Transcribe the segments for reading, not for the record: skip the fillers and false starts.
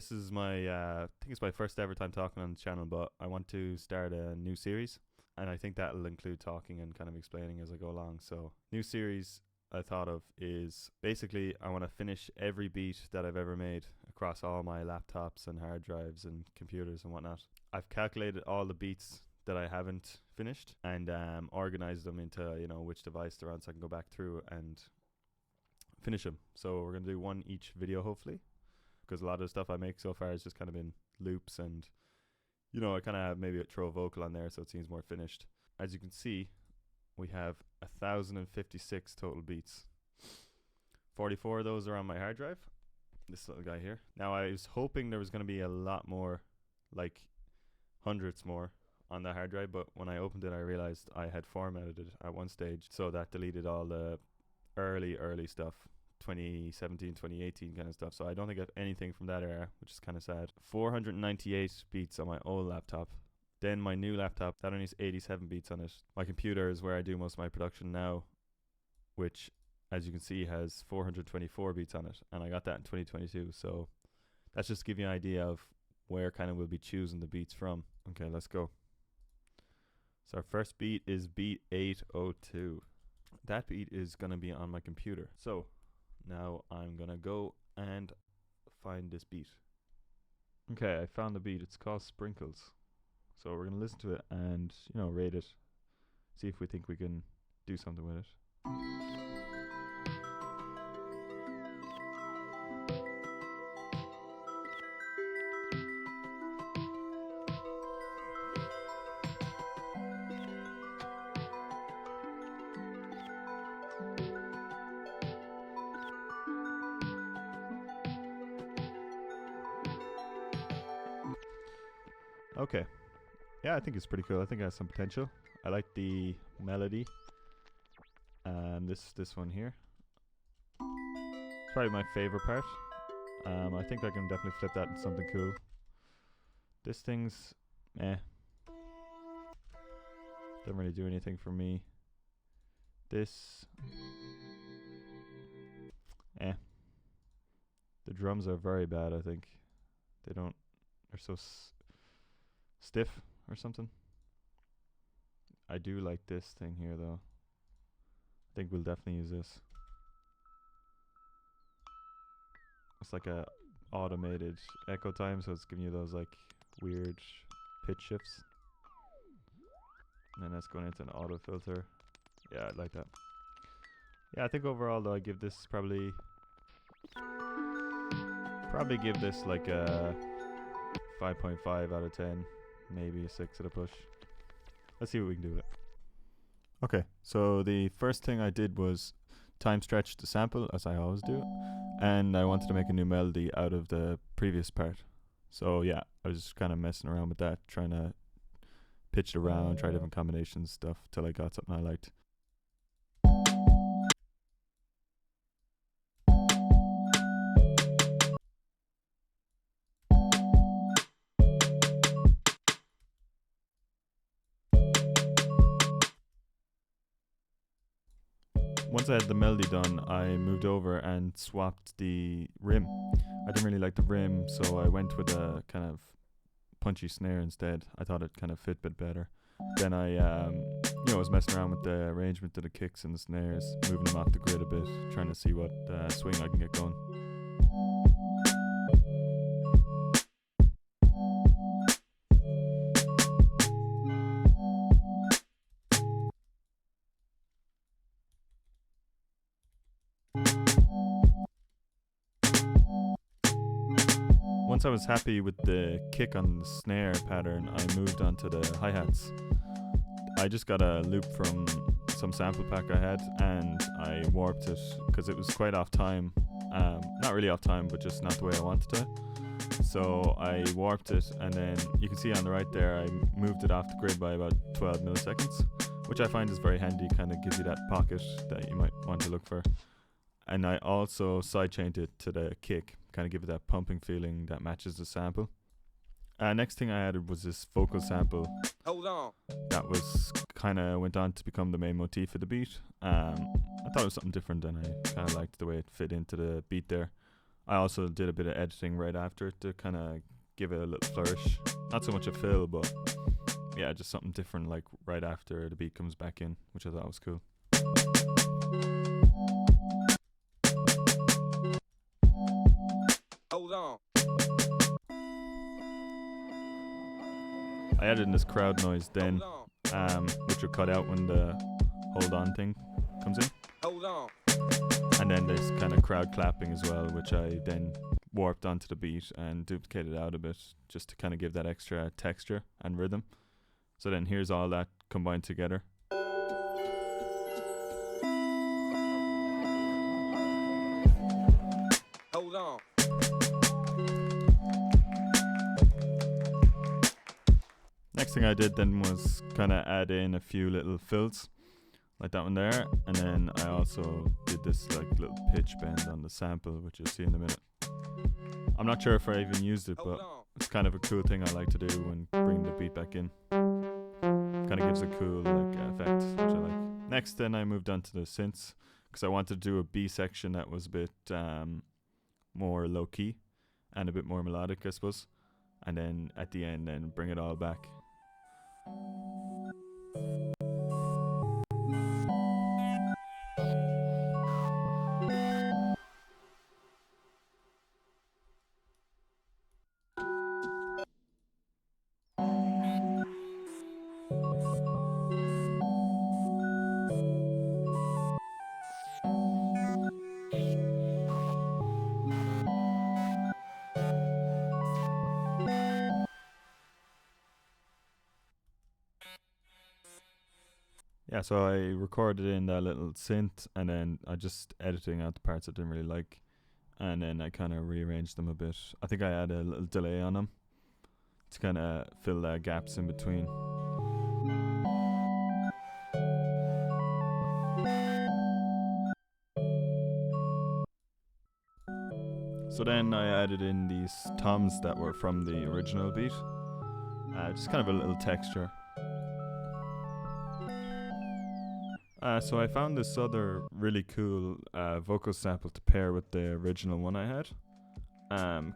This is my, I think it's my first ever time talking on the channel, but I want to start a new series, and I think that'll include talking and kind of explaining as I go along. So, new series I thought of is basically I want to finish every beat that I've ever made across all my laptops and hard drives and computers and whatnot. I've calculated all the beats that I haven't finished and organized them into, which device they're on, so I can go back through and finish them. So we're going to do one each video, hopefully, because a lot of the stuff I make so far has just kind of been loops, and I kind of have maybe throw a vocal on there so it seems more finished. As you can see, we have 1,056 total beats. 44 of those are on my hard drive, this little guy here. Now I was hoping there was going to be a lot more, like hundreds more on the hard drive, but when I opened it I realized I had formatted it at one stage, so that deleted all the early stuff, 2017, 2018 kind of stuff. So I don't think I have anything from that era, which is kind of sad. 498 beats on my old laptop. Then my new laptop, that only has 87 beats on it. My computer is where I do most of my production now, which, as you can see, has 424 beats on it. And I got that in 2022. So that's just to give you an idea of where kind of we'll be choosing the beats from. Okay, let's go. So our first beat is beat 802. That beat is going to be on my computer. So now I'm going to go and find this beat. Okay, I found the beat. It's called Sprinkles. So we're going to listen to it and, rate it. See if we think we can do something with it. Okay. Yeah, I think it's pretty cool. I think it has some potential. I like the melody. This one here. It's probably my favorite part. I think I can definitely flip that into something cool. This thing's doesn't really do anything for me. This the drums are very bad, I think. They're so stiff or something. I do like this thing here though. I think we'll definitely use this. It's like a automated echo time, so it's giving you those like weird pitch shifts. And then that's going into an auto filter. Yeah, I like that. Yeah, I think overall though I give this probably give this like a 5.5 out of 10. Maybe a 6 at a push. Let's see what we can do with it. Okay, so the first thing I did was time stretch the sample, as I always do, and I wanted to make a new melody out of the previous part. So yeah, I was just kind of messing around with that, trying to pitch it around, try different combinations, stuff, till I got something I liked. Once I had the melody done, I moved over and swapped the rim. I didn't really like the rim, so I went with a kind of punchy snare instead. I thought it kind of fit a bit better. Then I was messing around with the arrangement of the kicks and the snares, moving them off the grid a bit, trying to see what swing I can get going. Once I was happy with the kick on the snare pattern, I moved on to the hi-hats. I just got a loop from some sample pack I had, and I warped it because it was quite off time. Not really off time, but just not the way I wanted to. So I warped it, and then you can see on the right there I moved it off the grid by about 12 milliseconds, which I find is very handy, kind of gives you that pocket that you might want to look for. And I also sidechained it to the kick, kind of give it that pumping feeling that matches the sample. Next thing I added was this vocal sample. Hold on. That was kind of went on to become the main motif of the beat. I thought it was something different, and I kind of liked the way it fit into the beat there. I also did a bit of editing right after it to kind of give it a little flourish. Not so much a fill, but yeah, just something different, like right after the beat comes back in, which I thought was cool. Hold on. I added in this crowd noise then, which will cut out when the hold on thing comes in. Hold on. And then there's kind of crowd clapping as well, which I then warped onto the beat and duplicated out a bit just to kind of give that extra texture and rhythm. So then here's all that combined together. Hold on. Next thing I did then was kind of add in a few little fills, like that one there, and then I also did this like little pitch bend on the sample, which you'll see in a minute. I'm not sure if I even used it, but it's kind of a cool thing I like to do when bringing the beat back in. Kind of gives a cool like effect, which I like. Next then I moved on to the synths, because I wanted to do a B section that was a bit more low key and a bit more melodic, I suppose, and then at the end then bring it all back. Yeah, so I recorded in that little synth, and then I just editing out the parts I didn't really like, and then I kind of rearranged them a bit. I think I added a little delay on them to kind of fill the gaps in between. So then I added in these toms that were from the original beat, just kind of a little texture. So I found this other really cool vocal sample to pair with the original one I had.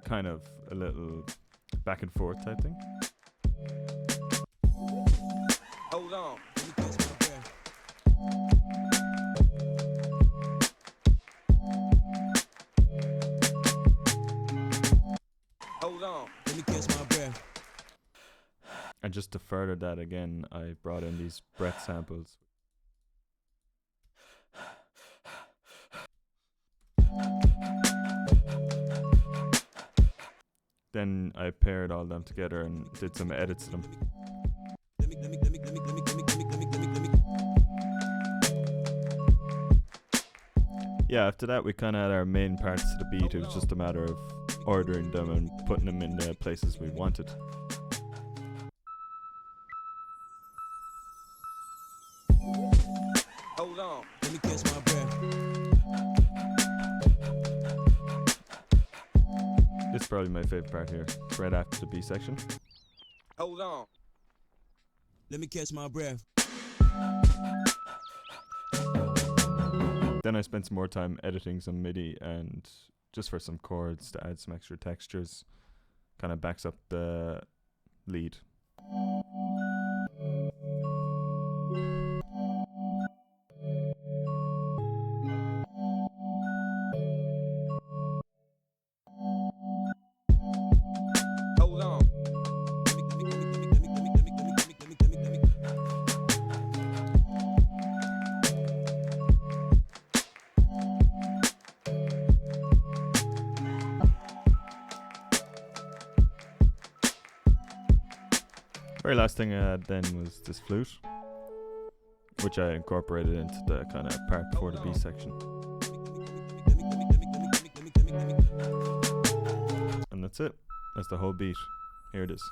Kind of a little back and forth type thing. Hold on. Hold on. Let me catch my breath. And just to further that again, I brought in these breath samples. Then I paired all them together and did some edits to them. Yeah, after that we kind of had our main parts to the beat. It was just a matter of ordering them and putting them in the places we wanted. Hold on. Let me catch my breath. This is probably my favorite part here, right after the B section. Hold on. Let me catch my breath. Then I spent some more time editing some MIDI and just for some chords to add some extra textures. Kind of backs up the lead. Hold on. Very last thing I had then was this flute, which I incorporated into the kind of part before the B section. And that's it. That's the whole beat. Here it is.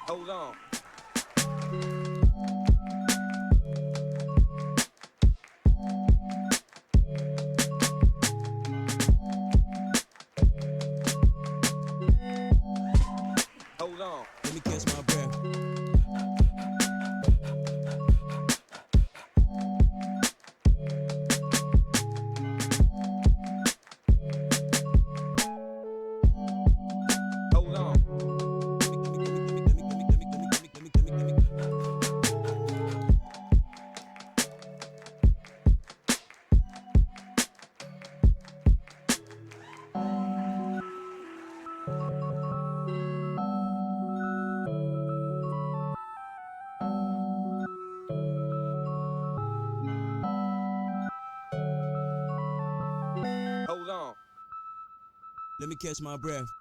Hold on. Hold on. Let me catch my breath. Let me catch my breath.